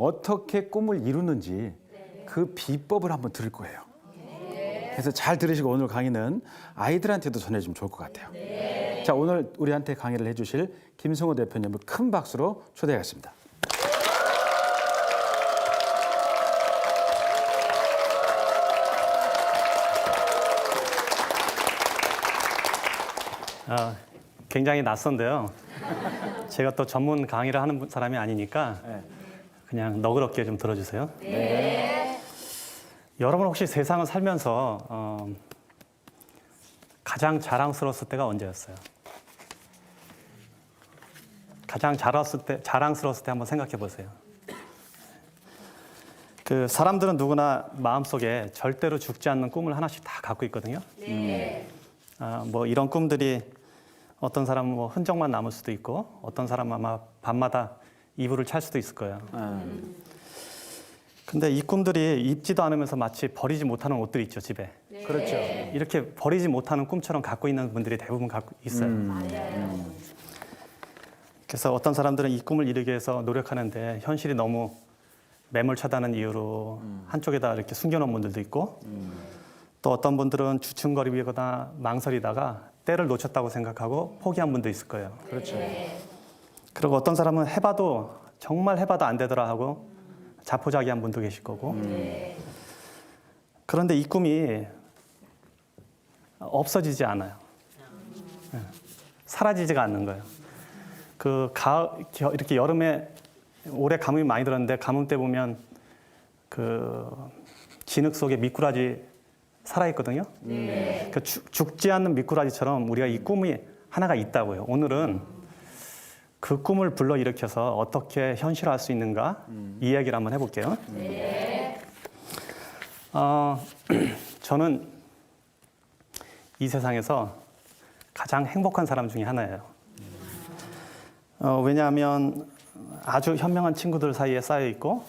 어떻게 꿈을 이루는지 그 비법을 한번 들을 거예요. 그래서 잘 들으시고 오늘 강의는 아이들한테도 전해주면 좋을 것 같아요. 자, 오늘 우리한테 강의를 해주실 김성호 대표님을 큰 박수로 초대하겠습니다. 굉장히 낯선데요. 제가 또 전문 강의를 하는 사람이 아니니까 그냥 너그럽게 좀 들어주세요. 네. 여러분 혹시 세상을 살면서 가장 자랑스러웠을 때가 언제였어요? 가장 자랑스러웠을 때 한번 생각해 보세요. 그 사람들은 누구나 마음속에 절대로 죽지 않는 꿈을 하나씩 다 갖고 있거든요. 네. 뭐 이런 꿈들이 어떤 사람은 뭐 흔적만 남을 수도 있고 어떤 사람은 아마 밤마다 이불을 찰 수도 있을 거예요. 근데 이 꿈들이 입지도 않으면서 마치 버리지 못하는 옷들이 있죠, 집에. 네. 그렇죠. 이렇게 버리지 못하는 꿈처럼 갖고 있는 분들이 대부분 갖고 있어요. 그래서 어떤 사람들은 이 꿈을 이루기 위해서 노력하는데 현실이 너무 매몰차다는 이유로 한쪽에다 이렇게 숨겨놓은 분들도 있고 또 어떤 분들은 주춤거리거나 망설이다가 때를 놓쳤다고 생각하고 포기한 분도 있을 거예요. 그렇죠. 그리고 어떤 사람은 해봐도 정말 해봐도 안 되더라 하고 자포자기한 분도 계실 거고. 그런데 이 꿈이 없어지지 않아요. 사라지지가 않는 거예요. 이렇게 여름에 올해 가뭄이 많이 들었는데 가뭄 때 보면 그 진흙 속에 미꾸라지 살아있거든요. 그 죽지 않는 미꾸라지처럼 우리가 이 꿈이 하나가 있다고요. 오늘은 그 꿈을 불러일으켜서 어떻게 현실화할 수 있는가 이 이야기를 한번 해볼게요. 저는 이 세상에서 가장 행복한 사람 중에 하나예요. 왜냐하면 아주 현명한 친구들 사이에 쌓여 있고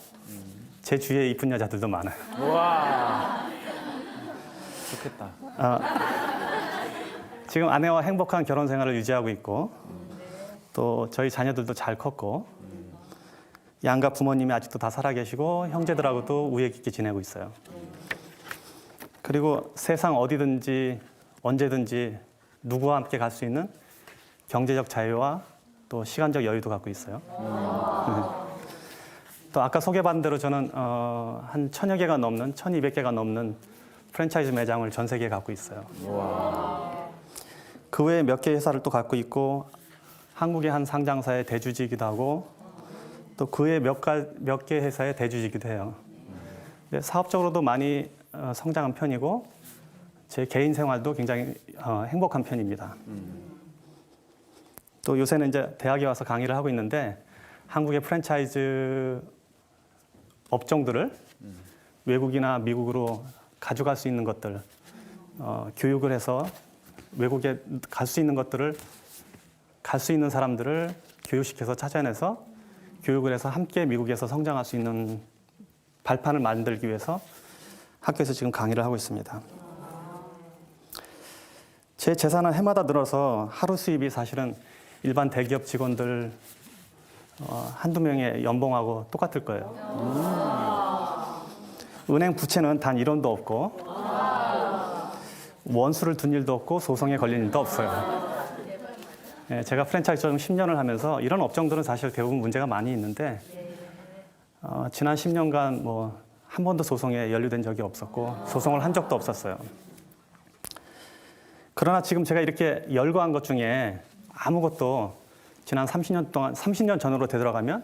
제 주위에 이쁜 여자들도 많아요. 와, 좋겠다. 지금 아내와 행복한 결혼 생활을 유지하고 있고 또 저희 자녀들도 잘 컸고 양가 부모님이 아직도 다 살아계시고 형제들하고도 우애 깊게 지내고 있어요. 그리고 세상 어디든지 언제든지 누구와 함께 갈 수 있는 경제적 자유와 또 시간적 여유도 갖고 있어요. 또 아까 소개받은 대로 저는 한 1000여 개가 넘는 1200개가 넘는 프랜차이즈 매장을 전 세계에 갖고 있어요. 그 외에 몇 개 회사를 또 갖고 있고 한국의 한 상장사의 대주주이기도 하고 또 그 외에 몇 개 회사의 대주주이기도 해요. 사업적으로도 많이 성장한 편이고 제 개인 생활도 굉장히 행복한 편입니다. 또 요새는 이제 대학에 와서 강의를 하고 있는데 한국의 프랜차이즈 업종들을 외국이나 미국으로 가져갈 수 있는 것들, 교육을 해서 외국에 갈 수 있는 것들을 갈 수 있는 사람들을 교육시켜서 찾아내서 교육을 해서 함께 미국에서 성장할 수 있는 발판을 만들기 위해서 학교에서 지금 강의를 하고 있습니다. 제 재산은 해마다 늘어서 하루 수입이 사실은 일반 대기업 직원들 한두 명의 연봉하고 똑같을 거예요. 은행 부채는 단 1원도 없고 원수를 둔 일도 없고 소송에 걸린 일도 없어요. 제가 프랜차이즈 10년을 하면서 이런 업종들은 사실 대부분 문제가 많이 있는데 지난 10년간 뭐 한 번도 소송에 연루된 적이 없었고 소송을 한 적도 없었어요. 그러나 지금 제가 이렇게 열거한 것 중에 아무것도 지난 30년 전으로 되돌아가면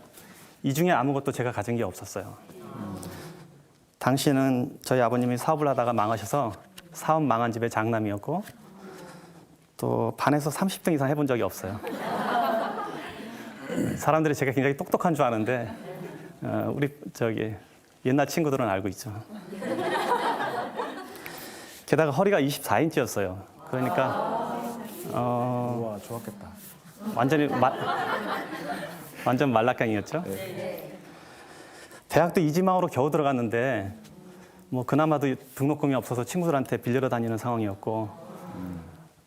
이 중에 아무것도 제가 가진 게 없었어요. 당시에는 저희 아버님이 사업을 하다가 망하셔서 사업 망한 집의 장남이었고 또 반에서 30등 이상 해본 적이 없어요. 사람들이 제가 굉장히 똑똑한 줄 아는데 우리 옛날 친구들은 알고 있죠. 게다가 허리가 24인치였어요. 그러니까 와, 좋았겠다. 완전 말라깽이였죠. 대학도 이지망으로 겨우 들어갔는데 뭐 그나마도 등록금이 없어서 친구들한테 빌려 다니는 상황이었고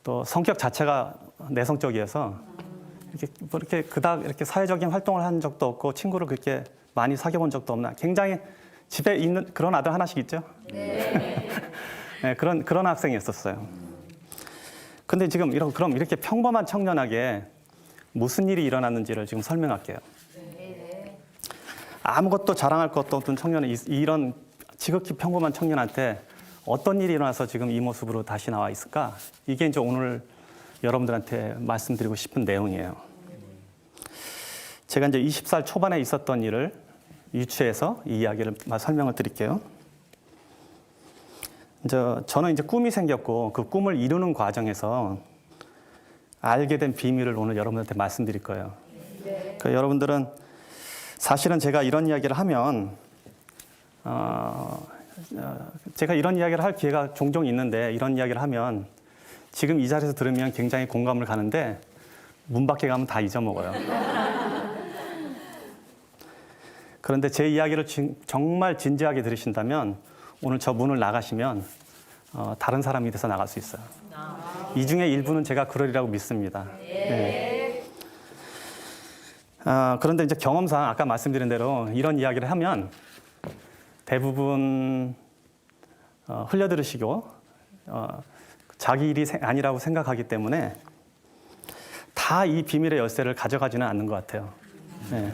또 성격 자체가 내성적이어서 이렇게 그닥 이렇게 사회적인 활동을 한 적도 없고 친구를 그렇게 많이 사귀어 본 적도 없나? 굉장히 집에 있는 그런 아들 하나씩 있죠? 네. 네, 그런 학생이었었어요. 근데 지금 그럼 이렇게 평범한 청년에게 무슨 일이 일어났는지를 지금 설명할게요. 아무것도 자랑할 것도 없던 청년은 이런 지극히 평범한 청년한테 어떤 일이 일어나서 지금 이 모습으로 다시 나와 있을까? 이게 이제 오늘 여러분들한테 말씀드리고 싶은 내용이에요. 제가 이제 20살 초반에 있었던 일을 유추해서 이 이야기를 설명을 드릴게요. 저는 이제 꿈이 생겼고 그 꿈을 이루는 과정에서 알게 된 비밀을 오늘 여러분들한테 말씀드릴 거예요. 그러니까 여러분들은 사실은 제가 이런 이야기를 하면 제가 이런 이야기를 할 기회가 종종 있는데 이런 이야기를 하면 지금 이 자리에서 들으면 굉장히 공감을 가는데 문 밖에 가면 다 잊어먹어요. 그런데 제 이야기를 정말 진지하게 들으신다면 오늘 저 문을 나가시면 다른 사람이 돼서 나갈 수 있어요. 이 중에 일부는 제가 그러리라고 믿습니다. 네. 그런데 이제 경험상 아까 말씀드린 대로 이런 이야기를 하면 대부분 흘려들으시고 자기 일이 아니라고 생각하기 때문에 다 이 비밀의 열쇠를 가져가지는 않는 것 같아요. 네.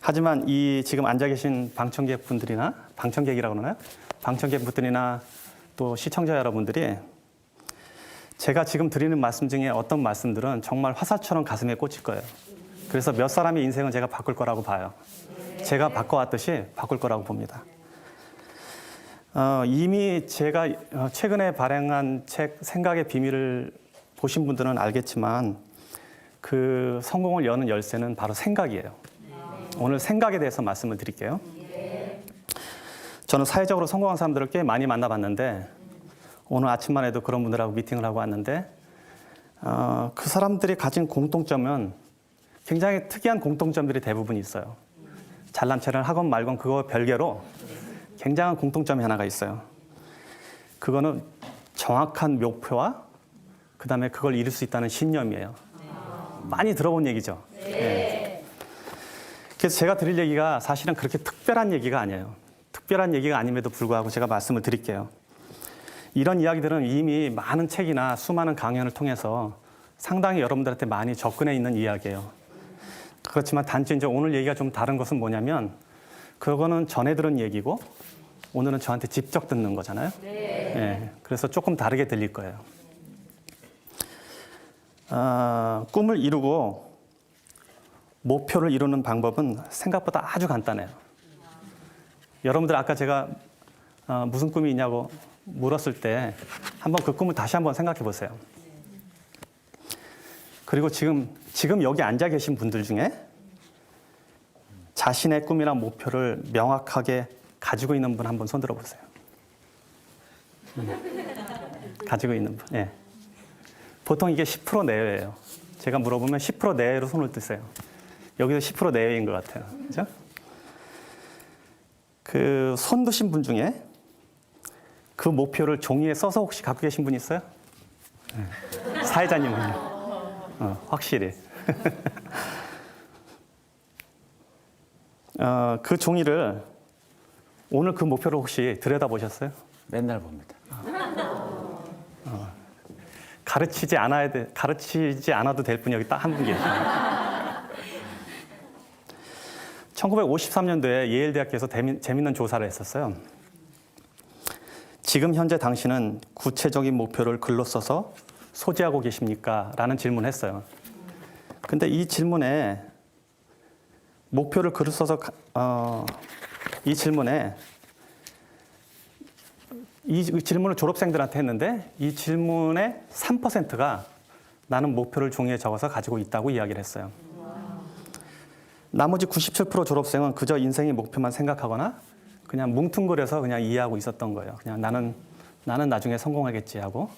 하지만 이 지금 앉아 계신 방청객 분들이나 방청객이라고 그러나요? 방청객 분들이나 또 시청자 여러분들이 제가 지금 드리는 말씀 중에 어떤 말씀들은 정말 화살처럼 가슴에 꽂힐 거예요. 그래서 몇 사람의 인생은 제가 바꿀 거라고 봐요. 제가 바꿔왔듯이 바꿀 거라고 봅니다. 이미 제가 최근에 발행한 책 생각의 비밀을 보신 분들은 알겠지만 그 성공을 여는 열쇠는 바로 생각이에요. 오늘 생각에 대해서 말씀을 드릴게요. 저는 사회적으로 성공한 사람들을 꽤 많이 만나봤는데 오늘 아침만 해도 그런 분들하고 미팅을 하고 왔는데 그 사람들이 가진 공통점은 굉장히 특이한 공통점들이 대부분 있어요. 잘난 체를 하건 말건 그거 별개로 굉장한 공통점이 하나가 있어요. 그거는 정확한 목표와 그다음에 그걸 이룰 수 있다는 신념이에요. 많이 들어본 얘기죠. 네. 그래서 제가 드릴 얘기가 사실은 그렇게 특별한 얘기가 아니에요. 특별한 얘기가 아님에도 불구하고 제가 말씀을 드릴게요. 이런 이야기들은 이미 많은 책이나 수많은 강연을 통해서 상당히 여러분들한테 많이 접근해 있는 이야기예요. 그렇지만 단지 이제 오늘 얘기가 좀 다른 것은 뭐냐면 그거는 전에 들은 얘기고 오늘은 저한테 직접 듣는 거잖아요. 네, 그래서 조금 다르게 들릴 거예요. 꿈을 이루고 목표를 이루는 방법은 생각보다 아주 간단해요. 여러분들 아까 제가 무슨 꿈이 있냐고 물었을 때 한번 그 꿈을 다시 한번 생각해 보세요. 그리고 지금 여기 앉아 계신 분들 중에 자신의 꿈이나 목표를 명확하게 가지고 있는 분 한번 손 들어 보세요. 가지고 있는 분. 예. 보통 이게 10% 내외예요. 제가 물어보면 10% 내외로 손을 드세요. 여기서 10% 내외인 것 같아요. 그죠? 그 손 드신 분 중에 그 목표를 종이에 써서 혹시 갖고 계신 분 있어요? 네. 사회자님은요? 확실히. 그 종이를 오늘 그 목표를 혹시 들여다보셨어요? 맨날 봅니다. 가르치지 않아도 될 분이 여기 딱 한 분 계시네요. 1953년도에 예일 대학교에서 재밌는 조사를 했었어요. 지금 현재 당신은 구체적인 목표를 글로 써서 소지하고 계십니까? 라는 질문을 했어요. 근데 이 질문에 목표를 글을 써서 이 질문을 졸업생들한테 했는데 이 질문의 3%가 나는 목표를 종이에 적어서 가지고 있다고 이야기를 했어요. 나머지 97% 졸업생은 그저 인생의 목표만 생각하거나 그냥 뭉뚱그려서 그냥 이해하고 있었던 거예요. 그냥 나는 나중에 성공하겠지 하고.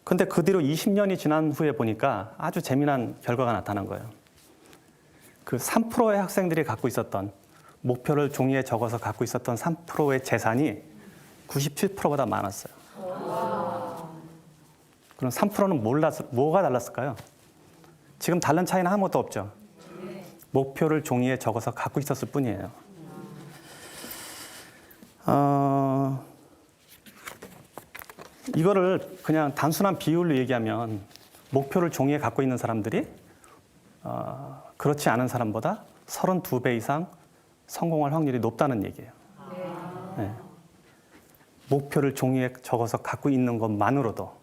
근데 그 뒤로 20년이 지난 후에 보니까 아주 재미난 결과가 나타난 거예요. 그 3%의 학생들이 갖고 있었던 목표를 종이에 적어서 갖고 있었던 3%의 재산이 97%보다 많았어요. 그럼 3%는 뭐가 달랐을까요? 지금 다른 차이는 아무것도 없죠. 목표를 종이에 적어서 갖고 있었을 뿐이에요. 이거를 그냥 단순한 비율로 얘기하면 목표를 종이에 갖고 있는 사람들이 그렇지 않은 사람보다 32배 이상 성공할 확률이 높다는 얘기예요. 네. 목표를 종이에 적어서 갖고 있는 것만으로도.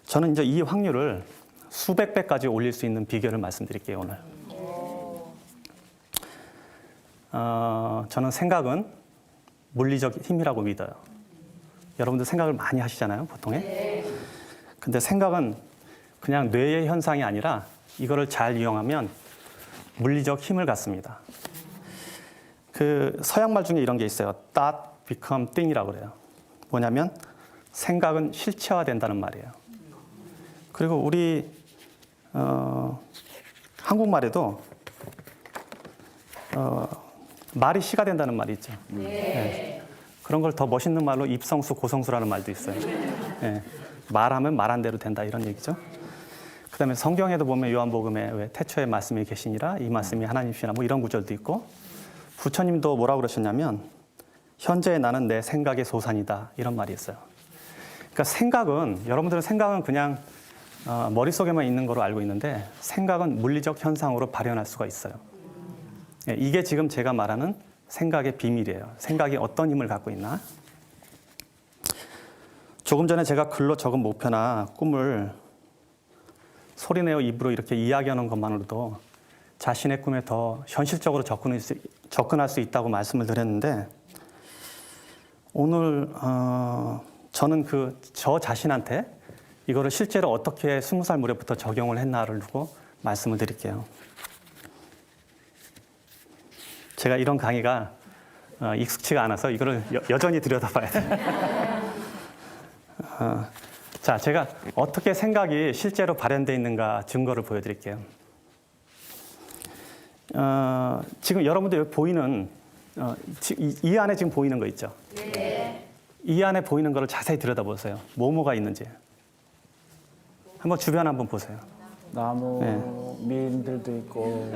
저는 이제 이 확률을 수백 배까지 올릴 수 있는 비결을 말씀드릴게요, 오늘. 저는 생각은 물리적 힘이라고 믿어요. 여러분들 생각을 많이 하시잖아요, 보통에. 근데 생각은 그냥 뇌의 현상이 아니라 이거를 잘 이용하면 물리적 힘을 갖습니다. 그 서양말 중에 이런 게 있어요. Thought become thing이라고 그래요. 뭐냐면 생각은 실체화된다는 말이에요. 그리고 우리 한국말에도 말이 시가 된다는 말이 있죠. 네. 그런 걸 더 멋있는 말로 입성수, 고성수라는 말도 있어요. 네. 말하면 말한 대로 된다 이런 얘기죠. 그다음에 성경에도 보면 요한복음에 왜 태초에 말씀이 계시니라 이 말씀이 하나님이시라 뭐 이런 구절도 있고 부처님도 뭐라고 그러셨냐면 현재 나는 내 생각의 소산이다 이런 말이 있어요. 그러니까 생각은 여러분들은 생각은 그냥 머릿속에만 있는 거로 알고 있는데 생각은 물리적 현상으로 발현할 수가 있어요. 이게 지금 제가 말하는 생각의 비밀이에요. 생각이 어떤 힘을 갖고 있나? 조금 전에 제가 글로 적은 목표나 꿈을 소리내어 입으로 이렇게 이야기하는 것만으로도 자신의 꿈에 더 현실적으로 접근할 수 있다고 말씀을 드렸는데 오늘 저는 저 자신한테 이거를 실제로 어떻게 20살 무렵부터 적용을 했나를 두고 말씀을 드릴게요. 제가 이런 강의가 익숙치가 않아서 이거를 여전히 들여다봐야 돼요. 자, 제가 어떻게 생각이 실제로 발현되어 있는가 증거를 보여드릴게요. 지금 여러분들 여기 보이는 이 안에 지금 보이는 거 있죠? 네. 이 안에 보이는 거를 자세히 들여다보세요. 뭐가 있는지. 한번 주변 한번 보세요. 나무, 네. 미인들도 있고,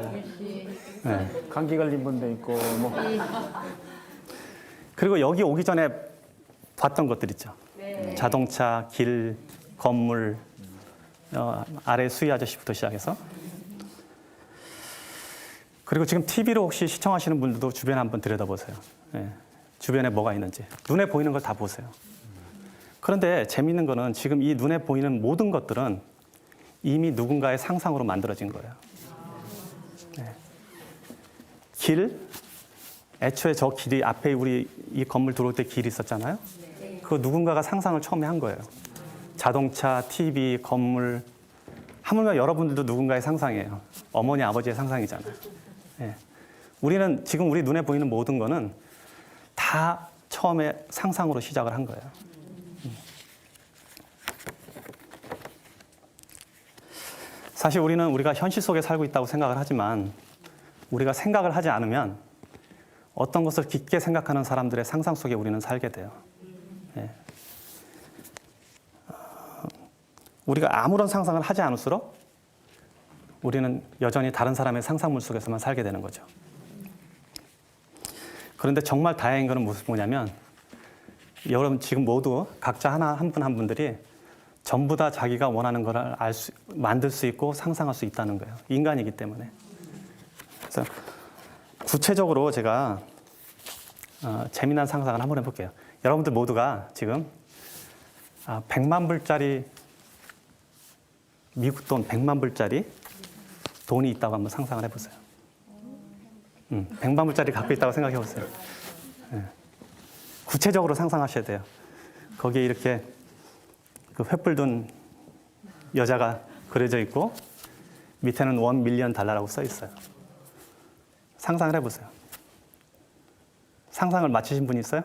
네. 감기 걸린 분도 있고, 뭐. 그리고 여기 오기 전에 봤던 것들 있죠. 네. 자동차, 길, 건물, 아래 수희 아저씨부터 시작해서. 그리고 지금 TV로 혹시 시청하시는 분들도 주변에 한번 들여다보세요. 네. 주변에 뭐가 있는지. 눈에 보이는 걸 다 보세요. 그런데 재미있는 거는 지금 이 눈에 보이는 모든 것들은 이미 누군가의 상상으로 만들어진 거예요. 네. 길, 애초에 저 길이 앞에 우리 이 건물 들어올 때 길이 있었잖아요. 그거 누군가가 상상을 처음에 한 거예요. 자동차, TV, 건물, 하물며 여러분들도 누군가의 상상이에요. 어머니, 아버지의 상상이잖아요. 네. 우리는 지금 우리 눈에 보이는 모든 거는 다 처음에 상상으로 시작을 한 거예요. 사실 우리가 현실 속에 살고 있다고 생각을 하지만 우리가 생각을 하지 않으면 어떤 것을 깊게 생각하는 사람들의 상상 속에 우리는 살게 돼요. 네. 우리가 아무런 상상을 하지 않을수록 우리는 여전히 다른 사람의 상상물 속에서만 살게 되는 거죠. 그런데 정말 다행인 것은 뭐냐면 여러분 지금 모두 각자 한 분들이 전부 다 자기가 원하는 걸 만들 수 있고 상상할 수 있다는 거예요. 인간이기 때문에. 그래서 구체적으로 제가 재미난 상상을 한번 해볼게요. 여러분들 모두가 지금 100만 불짜리 미국 돈 100만 불짜리 돈이 있다고 한번 상상을 해보세요. 100만 불짜리 갖고 있다고 생각해 보세요. 네. 구체적으로 상상하셔야 돼요. 거기에 이렇게 그 횃불 든 여자가 그려져 있고 밑에는 $1,000,000라고 써 있어요. 상상을 해보세요. 상상을 마치신 분 있어요?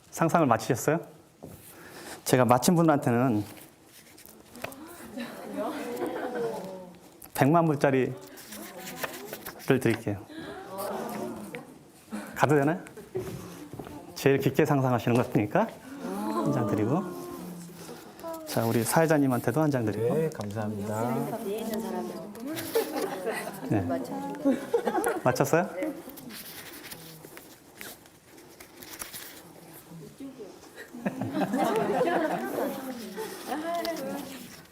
상상을 마치셨어요? 제가 마친 분한테는 100만 불짜리를 드릴게요. 가도 되나요? 제일 깊게 상상하시는 것 같으니까 한 장 드리고 자, 우리 사회자님한테도 한 장 드리고. 네, 감사합니다. 네. 맞췄어요?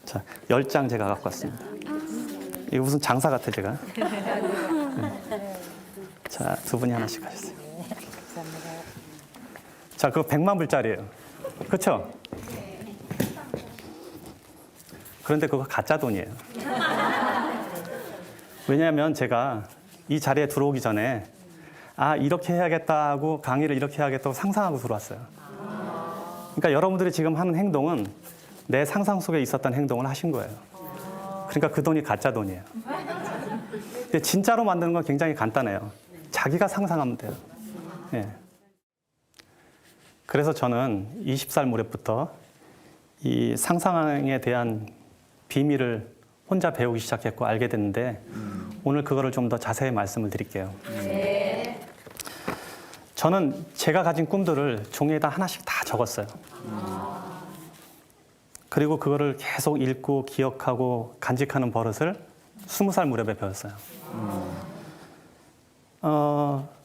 자, 10장 제가 갖고 왔습니다. 이거 무슨 장사 같아, 제가. 네. 자, 두 분이 하나씩 하셨어요. 자, 그거 100만 불짜리예요. 그렇죠? 그런데 그거 가짜 돈이에요. 왜냐하면 제가 이 자리에 들어오기 전에 아, 이렇게 해야겠다 하고 강의를 이렇게 해야겠다고 상상하고 들어왔어요. 그러니까 여러분들이 지금 하는 행동은 내 상상 속에 있었던 행동을 하신 거예요. 그러니까 그 돈이 가짜 돈이에요. 근데 진짜로 만드는 건 굉장히 간단해요. 자기가 상상하면 돼요. 예. 그래서 저는 20살 무렵부터 이 상상에 대한 비밀을 혼자 배우기 시작했고 알게 됐는데 오늘 그거를 좀 더 자세히 말씀을 드릴게요. 저는 제가 가진 꿈들을 종이에다 하나씩 다 적었어요. 그리고 그거를 계속 읽고 기억하고 간직하는 버릇을 20살 무렵에 배웠어요.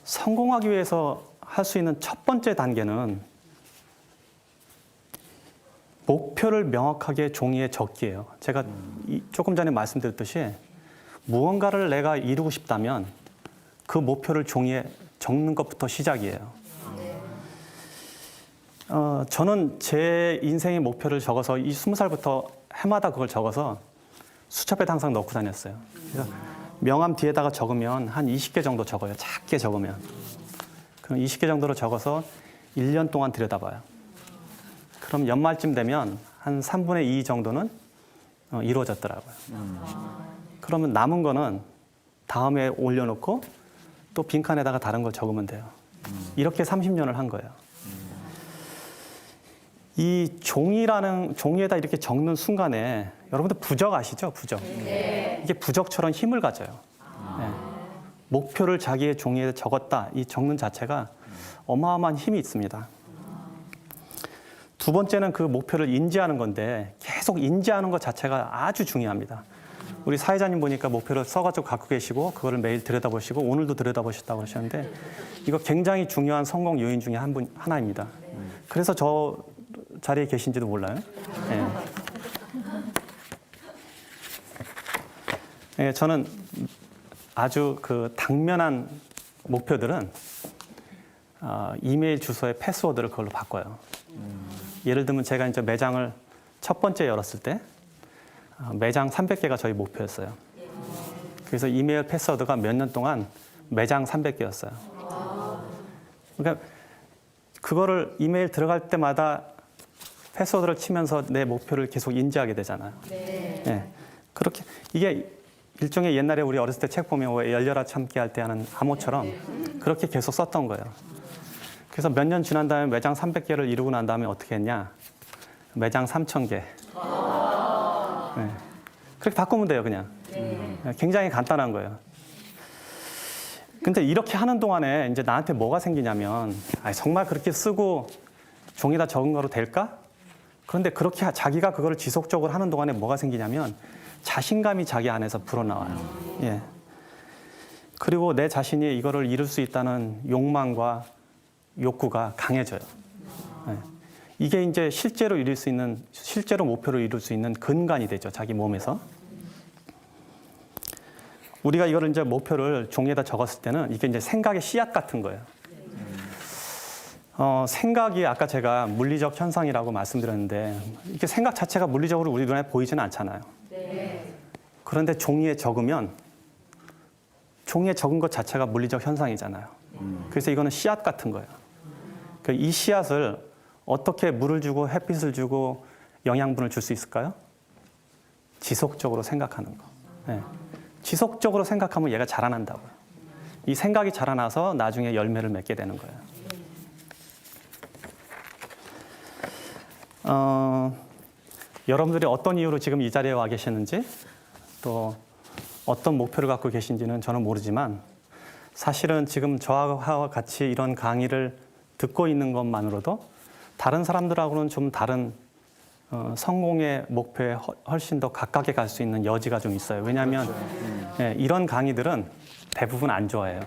성공하기 위해서 할 수 있는 첫 번째 단계는 목표를 명확하게 종이에 적기예요. 제가 조금 전에 말씀드렸듯이 무언가를 내가 이루고 싶다면 그 목표를 종이에 적는 것부터 시작이에요. 저는 제 인생의 목표를 적어서 이 20살부터 해마다 그걸 적어서 수첩에 항상 넣고 다녔어요. 그래서 명함 뒤에다가 적으면 한 20개 정도 적어요. 작게 적으면. 그럼 20개 정도로 적어서 1년 동안 들여다봐요. 그럼 연말쯤 되면 한 3분의 2 정도는 이루어졌더라고요. 그러면 남은 거는 다음에 올려놓고 또 빈칸에다가 다른 걸 적으면 돼요. 이렇게 30년을 한 거예요. 이 종이에다 이렇게 적는 순간에 여러분들 부적 아시죠? 부적. 이게 부적처럼 힘을 가져요. 네. 목표를 자기의 종이에 적었다. 이 적는 자체가 어마어마한 힘이 있습니다. 두 번째는 그 목표를 인지하는 건데 계속 인지하는 것 자체가 아주 중요합니다. 우리 사회자님 보니까 목표를 써가지고 갖고 계시고 그거를 매일 들여다보시고 오늘도 들여다보셨다고 하셨는데 이거 굉장히 중요한 성공 요인 중에 하나입니다. 그래서 저 자리에 계신지도 몰라요. 네. 네, 저는 아주 그 당면한 목표들은 이메일 주소의 패스워드를 그걸로 바꿔요. 예를 들면 제가 이제 매장을 첫 번째 열었을 때 매장 300개가 저희 목표였어요. 그래서 이메일 패스워드가 몇 년 동안 매장 300개였어요. 그러니까 그거를 이메일 들어갈 때마다 패스워드를 치면서 내 목표를 계속 인지하게 되잖아요. 네. 그렇게 이게 일종의 옛날에 우리 어렸을 때 책 보면 왜 열려라 참기 할 때 하는 암호처럼 그렇게 계속 썼던 거예요. 그래서 몇 년 지난 다음에 매장 300개를 이루고 난 다음에 어떻게 했냐? 매장 3,000개. 네. 그렇게 바꾸면 돼요, 그냥. 굉장히 간단한 거예요. 근데 이렇게 하는 동안에 이제 나한테 뭐가 생기냐면, 정말 그렇게 쓰고 종이다 적은 거로 될까? 그런데 그렇게 자기가 그거를 지속적으로 하는 동안에 뭐가 생기냐면, 자신감이 자기 안에서 불어나와요. 예. 그리고 내 자신이 이거를 이룰 수 있다는 욕망과 욕구가 강해져요. 예. 이게 이제 실제로 목표를 이룰 수 있는 근간이 되죠. 자기 몸에서. 우리가 이거를 이제 목표를 종이에다 적었을 때는 이게 이제 생각의 씨앗 같은 거예요. 생각이 아까 제가 물리적 현상이라고 말씀드렸는데 이게 생각 자체가 물리적으로 우리 눈에 보이지는 않잖아요. 그런데 종이에 적은 것 자체가 물리적 현상이잖아요. 그래서 이거는 씨앗 같은 거예요. 이 씨앗을 어떻게 물을 주고 햇빛을 주고 영양분을 줄 수 있을까요? 지속적으로 생각하는 거. 네. 지속적으로 생각하면 얘가 자라난다고요. 이 생각이 자라나서 나중에 열매를 맺게 되는 거예요. 여러분들이 어떤 이유로 지금 이 자리에 와 계시는지 또 어떤 목표를 갖고 계신지는 저는 모르지만 사실은 지금 저와 같이 이런 강의를 듣고 있는 것만으로도 다른 사람들하고는 좀 다른 성공의 목표에 훨씬 더 가깝게 갈 수 있는 여지가 좀 있어요. 왜냐하면 예, 이런 강의들은 대부분 안 좋아해요.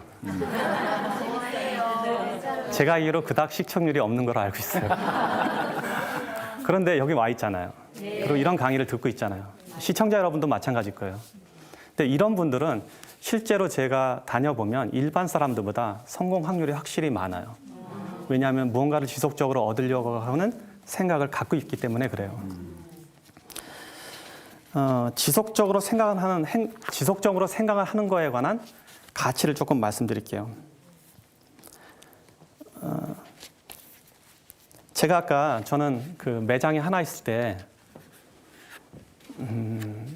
제가 알기로 그닥 시청률이 없는 걸로 알고 있어요. 그런데 여기 와 있잖아요. 그리고 이런 강의를 듣고 있잖아요. 시청자 여러분도 마찬가지일 거예요. 근데 이런 분들은 실제로 제가 다녀보면 일반 사람들보다 성공 확률이 확실히 많아요. 왜냐하면 무언가를 지속적으로 얻으려고 하는 생각을 갖고 있기 때문에 그래요. 지속적으로 생각을 하는 거에 관한 가치를 조금 말씀드릴게요. 제가 아까 저는 그 매장이 하나 있을 때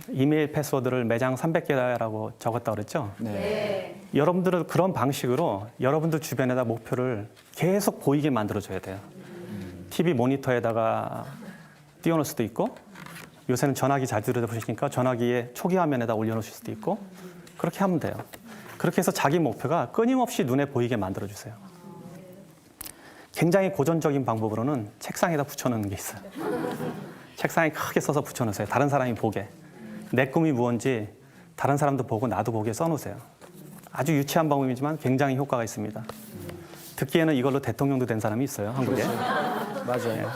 이메일 패스워드를 매장 300개라고 적었다고 그랬죠? 네. 여러분들은 그런 방식으로 여러분들 주변에다 목표를 계속 보이게 만들어줘야 돼요. TV 모니터에다가 띄워놓을 수도 있고, 요새는 전화기 잘 들여다보시니까 전화기에 초기 화면에다 올려놓으실 수도 있고, 그렇게 하면 돼요. 그렇게 해서 자기 목표가 끊임없이 눈에 보이게 만들어주세요. 굉장히 고전적인 방법으로는 책상에다 붙여놓는 게 있어요. 책상에 크게 써서 붙여놓으세요. 다른 사람이 보게. 내 꿈이 무언지 다른 사람도 보고 나도 보게 써놓으세요. 아주 유치한 방법이지만 굉장히 효과가 있습니다. 듣기에는 이걸로 대통령도 된 사람이 있어요, 한국에. 맞아요.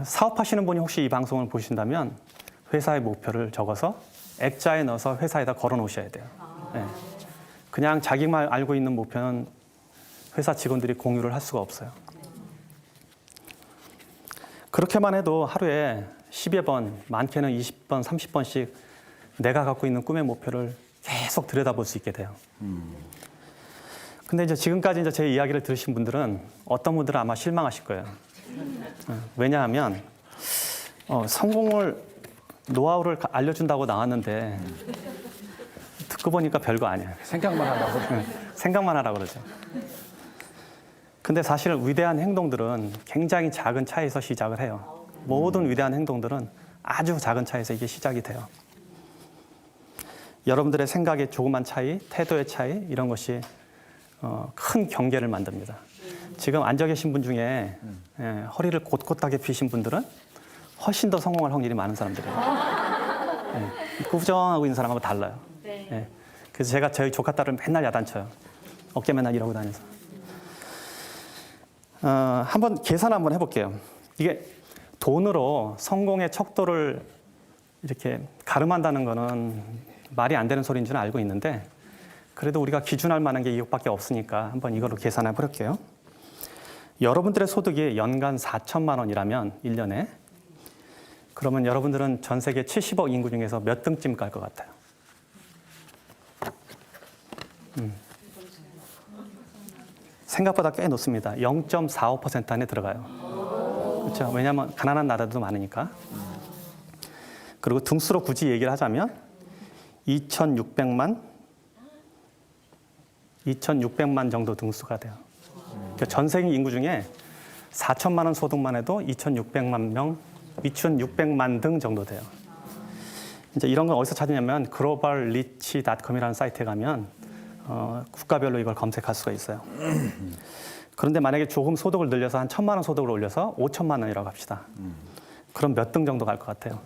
사업하시는 분이 혹시 이 방송을 보신다면 회사의 목표를 적어서 액자에 넣어서 회사에다 걸어 놓으셔야 돼요. 네. 그냥 자기만 알고 있는 목표는 회사 직원들이 공유를 할 수가 없어요. 그렇게만 해도 하루에 10여 번, 많게는 20번, 30번씩 내가 갖고 있는 꿈의 목표를 계속 들여다볼 수 있게 돼요. 근데 이제 지금까지 이제 제 이야기를 들으신 분들은 어떤 분들은 아마 실망하실 거예요. 왜냐하면 성공을 노하우를 알려준다고 나왔는데 듣고 보니까 별거 아니에요. 생각만 하라고. 생각만 하라고 그러죠. 근데 사실 위대한 행동들은 굉장히 작은 차이에서 시작을 해요. 모든 위대한 행동들은 아주 작은 차이에서 이게 시작이 돼요. 여러분들의 생각의 조그만 차이, 태도의 차이 이런 것이 큰 경계를 만듭니다. 지금 앉아 계신 분 중에 허리를 곧곧하게 펴신 분들은 훨씬 더 성공할 확률이 많은 사람들이에요. 꾸부정하고 있는 사람하고 달라요. 그래서 제가 저희 조카 딸을 맨날 야단쳐요. 어깨 맨날 이러고 다녀서. 한번 계산 한번 해볼게요. 이게 돈으로 성공의 척도를 이렇게 가름한다는 거는 말이 안 되는 소리인 줄 알고 있는데 그래도 우리가 기준할 만한 게 이것밖에 없으니까 한번 이걸로 계산해 볼게요. 여러분들의 소득이 연간 4천만 원이라면 1년에 그러면 여러분들은 전 세계 70억 인구 중에서 몇 등쯤 갈 것 같아요? 생각보다 꽤 높습니다. 0.45% 안에 들어가요. 그렇죠? 왜냐하면 가난한 나라도 많으니까. 그리고 등수로 굳이 얘기를 하자면 2,600만 정도 등수가 돼요. 그러니까 전 세계 인구 중에 4천만 원 소득만 해도 2,600만 등 정도 돼요. 이제 이런 건 어디서 찾느냐면 globalrich.com이라는 사이트에 가면 국가별로 이걸 검색할 수가 있어요. 그런데 만약에 조금 소득을 늘려서 한 1,000만 원 소득을 올려서 5천만 원이라고 합시다. 그럼 몇 등 정도 갈 것 같아요?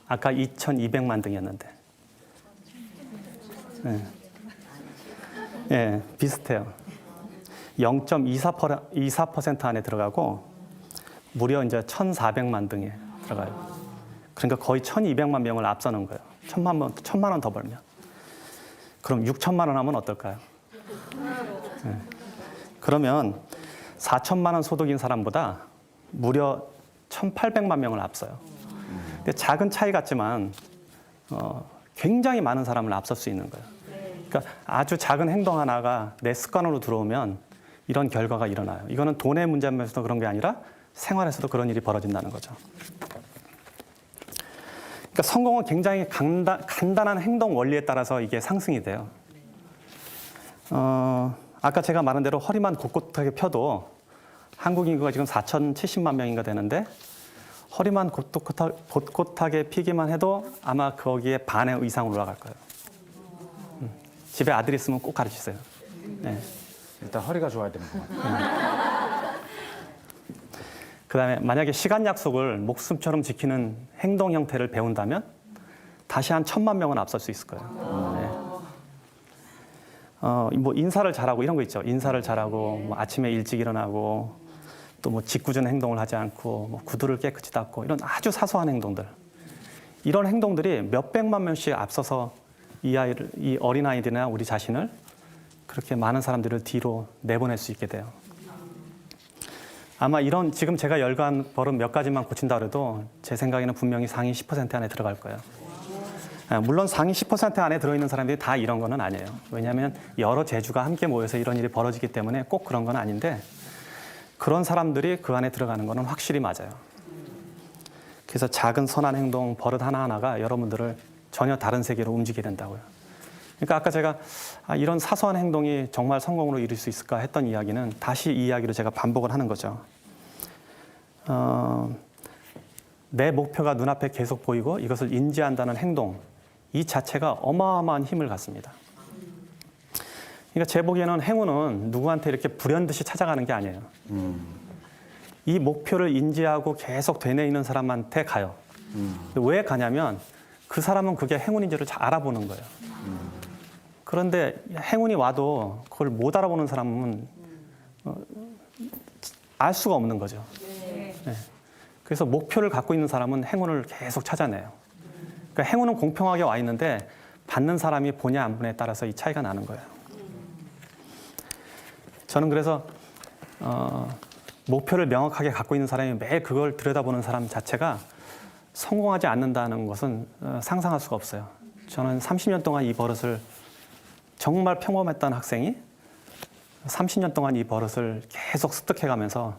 아까 2,200만 등이었는데. 예, 비슷해요. 0.24% 안에 들어가고 무려 이제 1,400만 등에 들어가요. 그러니까 거의 1,200만 명을 앞서는 거예요. 1,000만 원 더 벌면. 그럼 6천만 원 하면 어떨까요? 그러면 4천만 원 소득인 사람보다 무려 1,800만 명을 앞서요. 근데 작은 차이 같지만 굉장히 많은 사람을 앞설 수 있는 거예요. 그러니까 아주 작은 행동 하나가 내 습관으로 들어오면 이런 결과가 일어나요. 이거는 돈의 문제면서도 그런 게 아니라 생활에서도 그런 일이 벌어진다는 거죠. 그러니까 성공은 굉장히 간단한 행동 원리에 따라서 이게 상승이 돼요. 아까 제가 말한 대로 허리만 곧곧하게 펴도 한국 인구가 지금 4,070만 명인가 되는데 허리만 곧곧하게 피기만 해도 아마 거기에 반의 이상 올라갈 거예요. 집에 아들 있으면 꼭 가르치세요. 네. 일단 허리가 좋아야 되는 것 같아요. 그다음에 만약에 시간 약속을 목숨처럼 지키는 행동 형태를 배운다면 다시 한 1,000만 명은 앞설 수 있을 거예요. 네. 뭐 인사를 잘하고 이런 거 있죠. 인사를 잘하고 뭐 아침에 일찍 일어나고 또 뭐 짓궂은 행동을 하지 않고 뭐 구두를 깨끗이 닦고 이런 아주 사소한 행동들. 이런 행동들이 몇백만 명씩 앞서서 이 어린아이들이나 우리 자신을 그렇게 많은 사람들을 뒤로 내보낼 수 있게 돼요. 아마 이런 지금 제가 열거한 버릇 몇 가지만 고친다 그래도 제 생각에는 분명히 상위 10% 안에 들어갈 거예요. 물론 상위 10% 안에 들어있는 사람들이 다 이런 거는 아니에요. 왜냐하면 여러 재주가 함께 모여서 이런 일이 벌어지기 때문에 꼭 그런 건 아닌데 그런 사람들이 그 안에 들어가는 거는 확실히 맞아요. 그래서 작은 선한 행동, 버릇 하나하나가 여러분들을 전혀 다른 세계로 움직이게 된다고요. 그러니까 아까 제가 이런 사소한 행동이 정말 성공으로 이룰 수 있을까 했던 이야기는 다시 이 이야기를 제가 반복을 하는 거죠. 내 목표가 눈앞에 계속 보이고 이것을 인지한다는 행동, 이 자체가 어마어마한 힘을 갖습니다. 그러니까 제 보기에는 행운은 누구한테 이렇게 불현듯이 찾아가는 게 아니에요. 이 목표를 인지하고 계속 되뇌이는 사람한테 가요. 왜 가냐면 그 사람은 그게 행운인지를 잘 알아보는 거예요. 그런데 행운이 와도 그걸 못 알아보는 사람은 알 수가 없는 거죠. 네. 그래서 목표를 갖고 있는 사람은 행운을 계속 찾아내요. 그러니까 행운은 공평하게 와 있는데 받는 사람이 보냐 안 보냐에 따라서 이 차이가 나는 거예요. 저는 그래서 목표를 명확하게 갖고 있는 사람이 매일 그걸 들여다보는 사람 자체가 성공하지 않는다는 것은 상상할 수가 없어요. 저는 30년 동안 이 버릇을 정말 평범했던 학생이 30년 동안 이 버릇을 계속 습득해가면서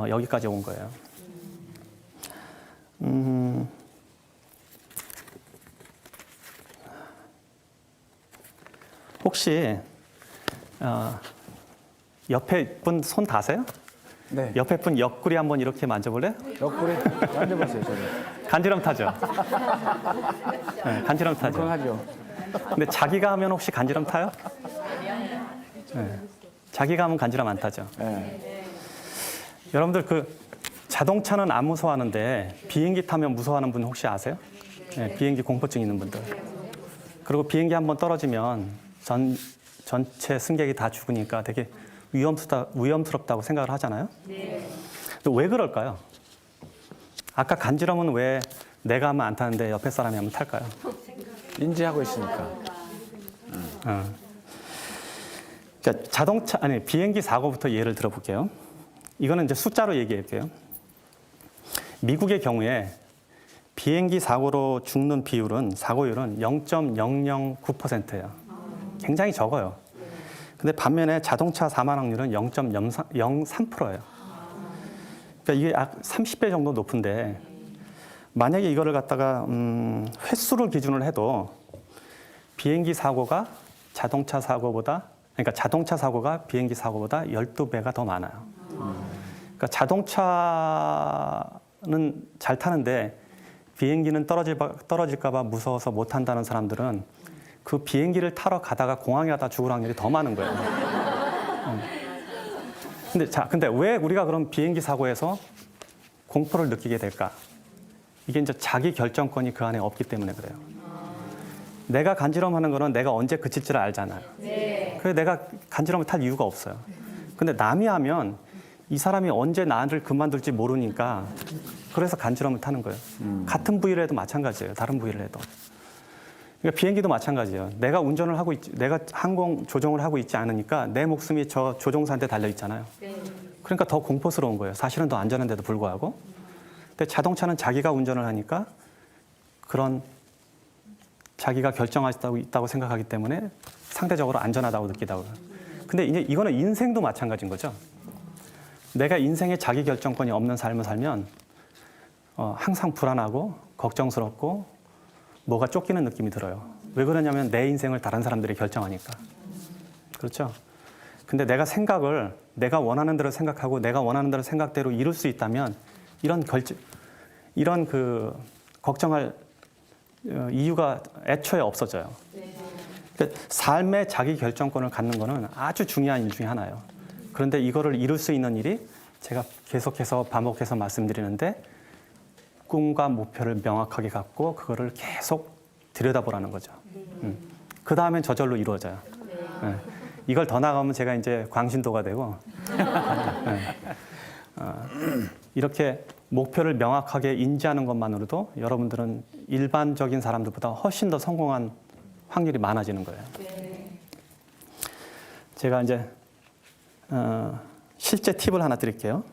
여기까지 온 거예요. 혹시 옆에 분 손 다세요? 네. 옆에 분 옆구리 한번 이렇게 만져볼래? 옆구리 만져보세요, 저는. 간지럼 타죠? 네, 간지럼 타죠? 건강하죠. 근데 자기가 하면 혹시 간지럼 타요? 네. 자기가 하면 간지럼 안 타죠? 네. 여러분들 그 자동차는 안 무서워하는데 비행기 타면 무서워하는 분 혹시 아세요? 네, 비행기 공포증 있는 분들. 그리고 비행기 한번 떨어지면 전체 승객이 다 죽으니까 되게 위험스럽다고 생각을 하잖아요. 네. 왜 그럴까요? 아까 간지럼은 왜 내가 하면 안 타는데 옆에 사람이 하면 탈까요? 인지하고 있으니까. 그러니까 비행기 사고부터 예를 들어볼게요. 이거는 이제 숫자로 얘기할게요. 미국의 경우에 비행기 사고로 죽는 사고율은 0.009%예요. 굉장히 적어요. 근데 반면에 자동차 사망 확률은 0.03%예요. 그러니까 이게 30배 정도 높은데 만약에 이거를 갖다가 횟수를 기준으로 해도 비행기 사고가 자동차 사고가 비행기 사고보다 12배가 더 많아요. 그러니까 자동차는 잘 타는데 비행기는 떨어질까 봐 무서워서 못 탄다는 사람들은 그 비행기를 타러 가다가 공항에 가다 죽을 확률이 더 많은 거예요. 근데 왜 우리가 그럼 비행기 사고에서 공포를 느끼게 될까? 이게 이제 자기 결정권이 그 안에 없기 때문에 그래요. 내가 간지럼하는 거는 내가 언제 그칠지를 알잖아요. 그래서 내가 간지럼을 탈 이유가 없어요. 근데 남이 하면 이 사람이 언제 나를 그만둘지 모르니까 그래서 간지럼을 타는 거예요. 같은 부위를 해도 마찬가지예요. 다른 부위를 해도. 그러니까 비행기도 마찬가지예요. 내가 운전을 하고 내가 항공 조종을 하고 있지 않으니까 내 목숨이 저 조종사한테 달려 있잖아요. 그러니까 더 공포스러운 거예요. 사실은 더 안전한데도 불구하고. 근데 자동차는 자기가 운전을 하니까 그런 자기가 결정할 수 있다고 생각하기 때문에 상대적으로 안전하다고 느끼다고요. 근데 이제 이거는 인생도 마찬가지인 거죠. 내가 인생에 자기 결정권이 없는 삶을 살면 항상 불안하고 걱정스럽고 뭐가 쫓기는 느낌이 들어요. 왜 그러냐면 내 인생을 다른 사람들이 결정하니까. 그렇죠? 근데 내가 원하는 대로 생각하고 내가 원하는 대로 생각대로 이룰 수 있다면 이런 걱정할 이유가 애초에 없어져요. 그러니까 삶의 자기 결정권을 갖는 거는 아주 중요한 일 중에 하나예요. 그런데 이거를 이룰 수 있는 일이 제가 계속해서 반복해서 말씀드리는데 꿈과 목표를 명확하게 갖고 그거를 계속 들여다보라는 거죠. 그 다음엔 저절로 이루어져요. 네. 이걸 더 나가면 제가 이제 광신도가 되고 네. 이렇게 목표를 명확하게 인지하는 것만으로도 여러분들은 일반적인 사람들보다 훨씬 더 성공한 확률이 많아지는 거예요. 제가 이제 실제 팁을 하나 드릴게요.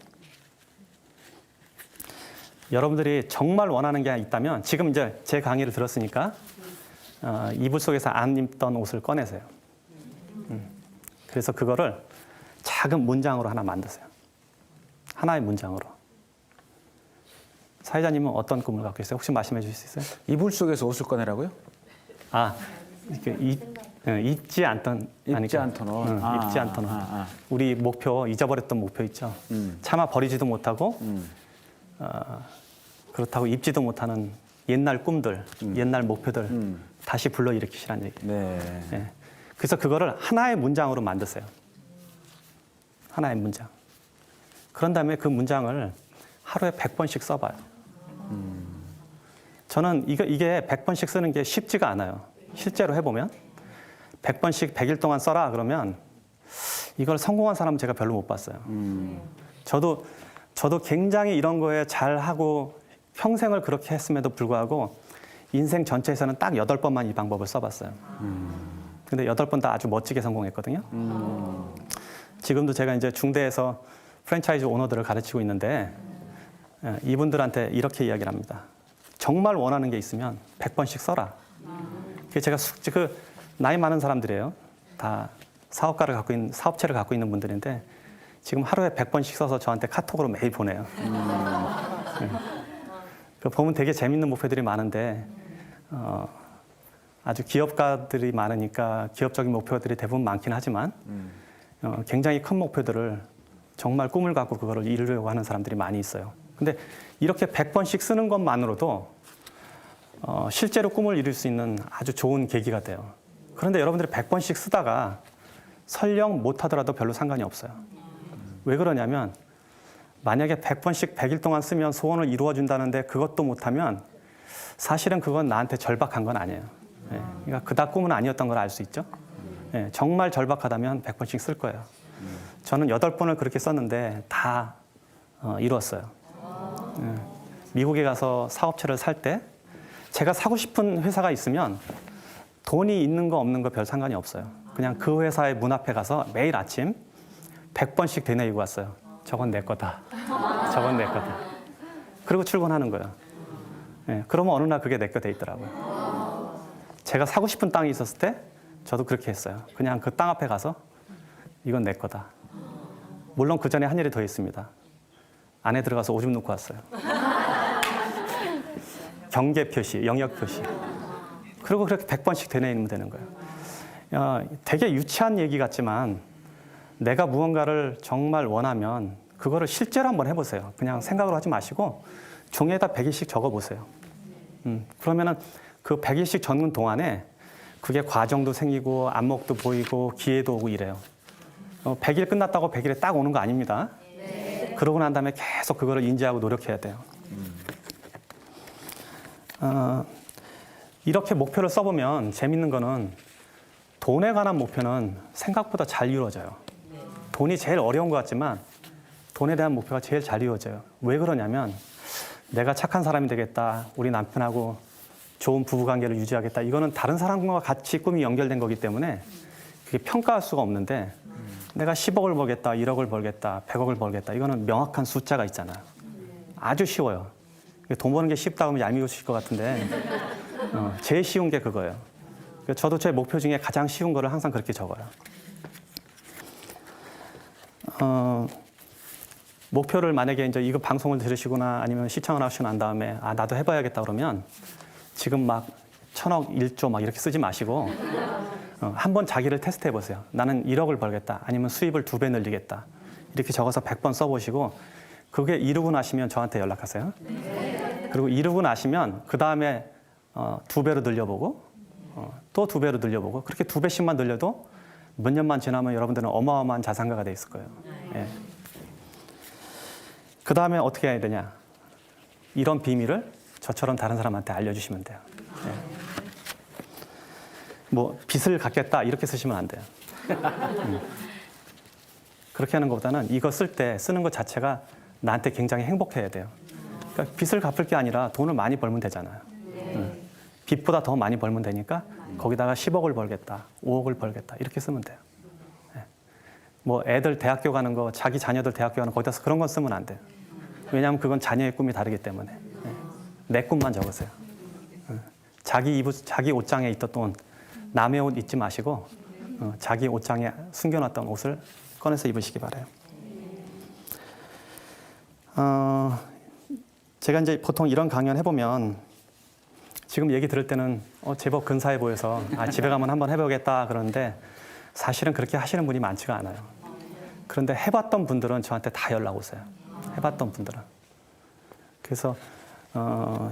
여러분들이 정말 원하는 게 있다면 지금 이제 제 강의를 들었으니까 이불 속에서 안 입던 옷을 꺼내세요. 그래서 그거를 작은 문장으로 하나 만드세요. 하나의 문장으로. 사회자님은 어떤 꿈을 갖고 있어요? 혹시 말씀해 주실 수 있어요? 이불 속에서 옷을 꺼내라고요? 잊지 않던 옷. 입지 않던 옷. 우리 목표, 잊어버렸던 목표 있죠. 차마 버리지도 못하고 그렇다고 입지도 못하는 옛날 꿈들, 옛날 목표들 다시 불러일으키시라는 얘기예요. 네. 네. 그래서 그거를 하나의 문장으로 만드세요. 하나의 문장. 그런 다음에 그 문장을 하루에 100번씩 써봐요. 저는 이게 100번씩 쓰는 게 쉽지가 않아요. 실제로 해보면 100번씩 100일 동안 써라 그러면 이걸 성공한 사람은 제가 별로 못 봤어요. 저도 굉장히 이런 거에 잘하고 평생을 그렇게 했음에도 불구하고 인생 전체에서는 딱 8번만 이 방법을 써봤어요. 근데 8번 다 아주 멋지게 성공했거든요. 지금도 제가 이제 중대에서 프랜차이즈 오너들을 가르치고 있는데 이분들한테 이렇게 이야기를 합니다. 정말 원하는 게 있으면 100번씩 써라. 그게 제가 나이 많은 사람들이에요. 다 사업체를 갖고 있는 분들인데 지금 하루에 100번씩 써서 저한테 카톡으로 매일 보내요. 네. 보면 되게 재밌는 목표들이 많은데 아주 기업가들이 많으니까 기업적인 목표들이 대부분 많긴 하지만 굉장히 큰 목표들을 정말 꿈을 갖고 그거를 이루려고 하는 사람들이 많이 있어요. 근데 이렇게 100번씩 쓰는 것만으로도 실제로 꿈을 이룰 수 있는 아주 좋은 계기가 돼요. 그런데 여러분들이 100번씩 쓰다가 설령 못하더라도 별로 상관이 없어요. 왜 그러냐면 만약에 100번씩 100일 동안 쓰면 소원을 이루어준다는데 그것도 못하면 사실은 그건 나한테 절박한 건 아니에요. 예, 그러니까 그닥 꿈은 아니었던 걸 알 수 있죠. 예, 정말 절박하다면 100번씩 쓸 거예요. 저는 8번을 그렇게 썼는데 다 이루었어요. 예, 미국에 가서 사업체를 살 때 제가 사고 싶은 회사가 있으면 돈이 있는 거 없는 거 별 상관이 없어요. 그냥 그 회사의 문 앞에 가서 매일 아침 100번씩 되뇌이고 왔어요. 저건 내 거다. 저건 내 거다. 그리고 출근하는 거예요. 예, 그러면 어느 날 그게 내 거 돼 있더라고요. 제가 사고 싶은 땅이 있었을 때 저도 그렇게 했어요. 그냥 그 땅 앞에 가서 이건 내 거다. 물론 그 전에 한 일이 더 있습니다. 안에 들어가서 오줌 놓고 왔어요. 경계 표시, 영역 표시. 그리고 그렇게 100번씩 되뇌이면 되는 거예요. 되게 유치한 얘기 같지만 내가 무언가를 정말 원하면 그거를 실제로 한번 해보세요. 그냥 생각으로 하지 마시고 종이에다 100일씩 적어보세요. 그러면은 그 100일씩 적는 동안에 그게 과정도 생기고 안목도 보이고 기회도 오고 이래요. 100일 끝났다고 100일에 딱 오는 거 아닙니다. 그러고 난 다음에 계속 그거를 인지하고 노력해야 돼요. 이렇게 목표를 써보면 재밌는 거는 돈에 관한 목표는 생각보다 잘 이루어져요. 돈이 제일 어려운 것 같지만 돈에 대한 목표가 제일 잘 이루어져요. 왜 그러냐면 내가 착한 사람이 되겠다. 우리 남편하고 좋은 부부관계를 유지하겠다. 이거는 다른 사람과 같이 꿈이 연결된 거기 때문에 그게 평가할 수가 없는데 내가 10억을 벌겠다, 1억을 벌겠다, 100억을 벌겠다. 이거는 명확한 숫자가 있잖아요. 아주 쉬워요. 돈 버는 게 쉽다고 하면 얄미우실 것 같은데 제일 쉬운 게 그거예요. 저도 제 목표 중에 가장 쉬운 거를 항상 그렇게 적어요. 목표를 만약에 이제 이거 방송을 들으시거나 아니면 시청을 하시고 난 다음에 나도 해봐야겠다 그러면 지금 막 1000억, 1조 막 이렇게 쓰지 마시고 한번 자기를 테스트 해보세요. 나는 1억을 벌겠다. 아니면 수입을 2배 늘리겠다. 이렇게 적어서 100번 써보시고 그게 이루고 나시면 저한테 연락하세요. 그리고 이루고 나시면 그 다음에 2배로 늘려보고 또 2배로 늘려보고 그렇게 2배씩만 늘려도 몇 년만 지나면 여러분들은 어마어마한 자산가가 돼 있을 거예요. 예. 그 다음에 어떻게 해야 되냐? 이런 비밀을 저처럼 다른 사람한테 알려주시면 돼요. 네. 뭐 빚을 갚겠다 이렇게 쓰시면 안 돼요. 그렇게 하는 것보다는 이거 쓸 때 쓰는 것 자체가 나한테 굉장히 행복해야 돼요. 그러니까 빚을 갚을 게 아니라 돈을 많이 벌면 되잖아요. 빚보다 더 많이 벌면 되니까 거기다가 10억을 벌겠다, 5억을 벌겠다 이렇게 쓰면 돼요. 네. 뭐 애들 대학교 가는 거, 자기 자녀들 대학교 가는 거 거기다 그런 건 쓰면 안 돼요. 왜냐하면 그건 자녀의 꿈이 다르기 때문에. 네. 내 꿈만 적으세요. 자기 옷장에 있던 돈, 남의 옷 잊지 마시고 자기 옷장에 숨겨놨던 옷을 꺼내서 입으시기 바라요. 제가 이제 보통 이런 강연 해보면 지금 얘기 들을 때는 제법 근사해 보여서 집에 가면 한번 해보겠다 그러는데 사실은 그렇게 하시는 분이 많지가 않아요. 그런데 해봤던 분들은 저한테 다 연락 오세요. 해봤던 분들은. 그래서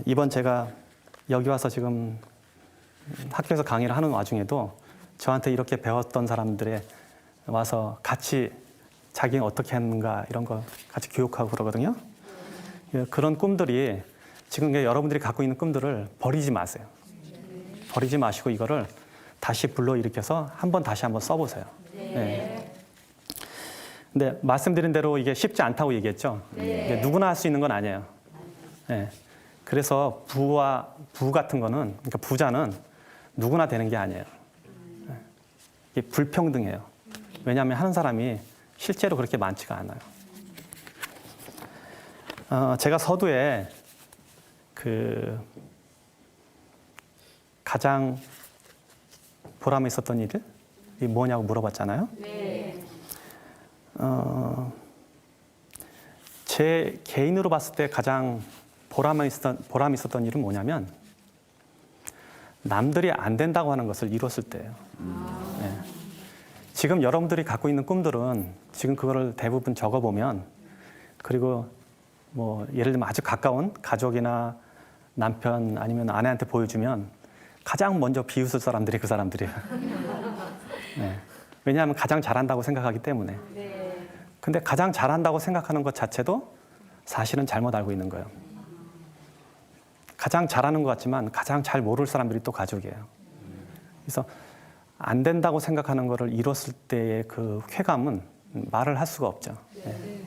이번 제가 여기 와서 지금 학교에서 강의를 하는 와중에도 저한테 이렇게 배웠던 사람들이 와서 같이 자기는 어떻게 했는가 이런 거 같이 교육하고 그러거든요. 그런 꿈들이 지금 여러분들이 갖고 있는 꿈들을 버리지 마세요. 버리지 마시고 이거를 다시 불러일으켜서 다시 한번 써보세요. 네. 근데 말씀드린 대로 이게 쉽지 않다고 얘기했죠. 이게 누구나 할 수 있는 건 아니에요. 네. 그래서 부 같은 거는, 그러니까 부자는 누구나 되는 게 아니에요. 네. 이게 불평등해요. 왜냐하면 하는 사람이 실제로 그렇게 많지가 않아요. 제가 서두에 가장 보람이 있었던 일이 뭐냐고 물어봤잖아요. 네. 제 개인으로 봤을 때 가장 보람이 있었던 일은 뭐냐면 남들이 안 된다고 하는 것을 이뤘을 때예요. 네. 지금 여러분들이 갖고 있는 꿈들은 지금 그거를 대부분 적어보면 그리고 뭐 예를 들면 아주 가까운 가족이나 남편 아니면 아내한테 보여주면 가장 먼저 비웃을 사람들이 그 사람들이에요. 네. 왜냐하면 가장 잘한다고 생각하기 때문에. 근데 가장 잘한다고 생각하는 것 자체도 사실은 잘못 알고 있는 거예요. 가장 잘하는 것 같지만 가장 잘 모를 사람들이 또 가족이에요. 그래서 안 된다고 생각하는 거를 이뤘을 때의 그 쾌감은 말을 할 수가 없죠. 네.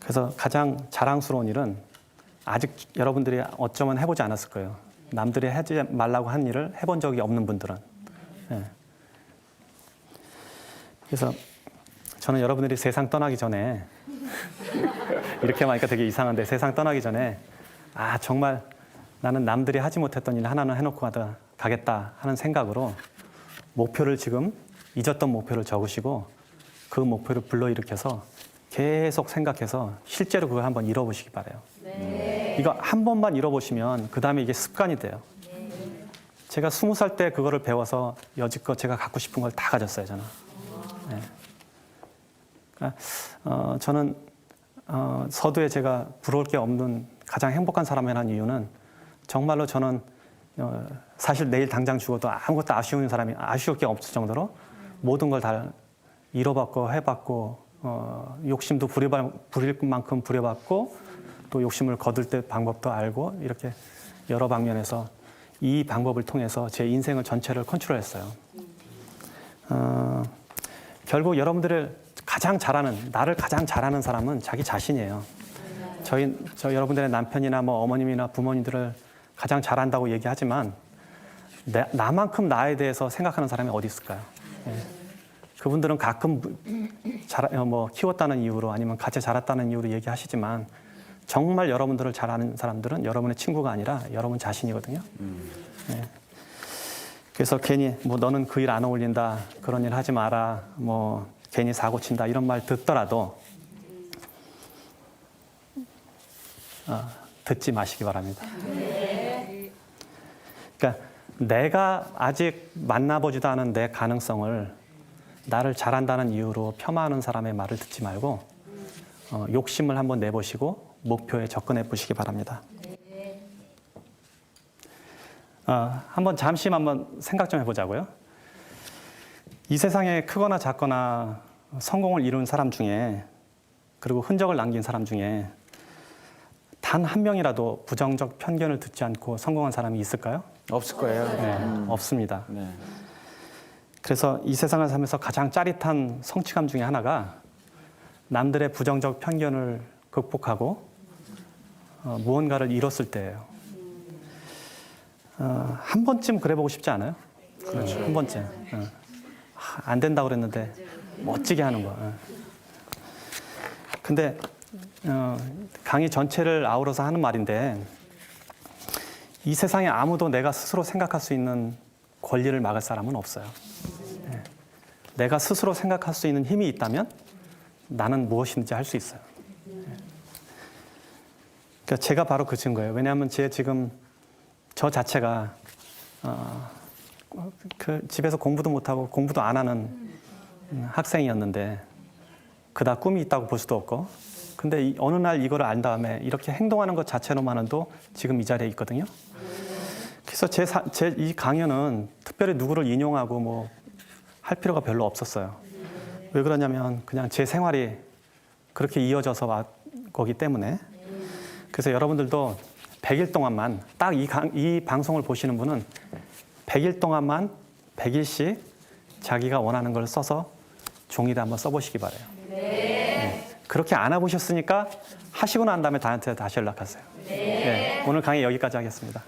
그래서 가장 자랑스러운 일은 아직 여러분들이 어쩌면 해보지 않았을 거예요. 남들이 하지 말라고 한 일을 해본 적이 없는 분들은. 네. 그래서 저는 여러분들이 세상 떠나기 전에 이렇게 말하니까 되게 이상한데 세상 떠나기 전에 정말 나는 남들이 하지 못했던 일 하나는 해놓고 가겠다 하는 생각으로 목표를 지금 잊었던 목표를 적으시고 그 목표를 불러일으켜서 계속 생각해서 실제로 그걸 한번 이뤄보시기 바라요. 네. 이거 한 번만 이뤄보시면 그 다음에 이게 습관이 돼요. 네. 제가 20살 때 그거를 배워서 여지껏 제가 갖고 싶은 걸 다 가졌어요, 저는. 네. 그러니까, 저는 서두에 제가 부러울 게 없는 가장 행복한 사람이라는 이유는 정말로 저는 사실 내일 당장 죽어도 아무것도 아쉬울 게 없을 정도로 모든 걸 다 이뤄봤고 해봤고 욕심도 부릴 만큼 부려봤고 또 욕심을 거둘 때 방법도 알고 이렇게 여러 방면에서 이 방법을 통해서 제 인생을 전체를 컨트롤했어요. 결국 여러분들을 나를 가장 잘하는 사람은 자기 자신이에요. 저 여러분들의 남편이나 뭐 어머님이나 부모님들을 가장 잘한다고 얘기하지만 나만큼 나에 대해서 생각하는 사람이 어디 있을까요? 예. 그분들은 가끔 키웠다는 이유로 아니면 같이 자랐다는 이유로 얘기하시지만 정말 여러분들을 잘 아는 사람들은 여러분의 친구가 아니라 여러분 자신이거든요. 네. 그래서 괜히 너는 그 일 안 어울린다, 그런 일 하지 마라, 괜히 사고 친다 이런 말 듣더라도 듣지 마시기 바랍니다. 그러니까 내가 아직 만나보지도 않은 내 가능성을 나를 잘한다는 이유로 폄하하는 사람의 말을 듣지 말고 욕심을 한번 내보시고 목표에 접근해 보시기 바랍니다. 잠시 한번 생각 좀 해보자고요. 이 세상에 크거나 작거나 성공을 이룬 사람 중에 그리고 흔적을 남긴 사람 중에 단 한 명이라도 부정적 편견을 듣지 않고 성공한 사람이 있을까요? 없을 거예요. 네, 없습니다. 네. 그래서 이 세상을 살면서 가장 짜릿한 성취감 중에 하나가 남들의 부정적 편견을 극복하고 무언가를 이뤘을 때예요. 한 번쯤 그래보고 싶지 않아요? 그렇죠. 한 번쯤. 안 된다고 그랬는데 멋지게 하는 거. 근데 강의 전체를 아우러서 하는 말인데 이 세상에 아무도 내가 스스로 생각할 수 있는 권리를 막을 사람은 없어요. 내가 스스로 생각할 수 있는 힘이 있다면 나는 무엇인지 할 수 있어요. 그러니까 제가 바로 그 증거예요. 왜냐하면 지금 저 자체가 그 집에서 공부도 못하고 공부도 안 하는 학생이었는데 그닥 꿈이 있다고 볼 수도 없고 근데 어느 날 이거를 안 다음에 이렇게 행동하는 것 자체로만은도 지금 이 자리에 있거든요. 그래서 제 이 강연은 특별히 누구를 인용하고 뭐 할 필요가 별로 없었어요. 왜 그러냐면 그냥 제 생활이 그렇게 이어져서 거기 때문에. 그래서 여러분들도 100일 동안만 딱 이 방송을 보시는 분은 100일 동안만 100일씩 자기가 원하는 걸 써서 종이에 한번 써보시기 바래요. 네. 그렇게 안 해보셨으니까 하시고 난 다음에 저한테 다시 연락하세요. 네. 오늘 강의 여기까지 하겠습니다.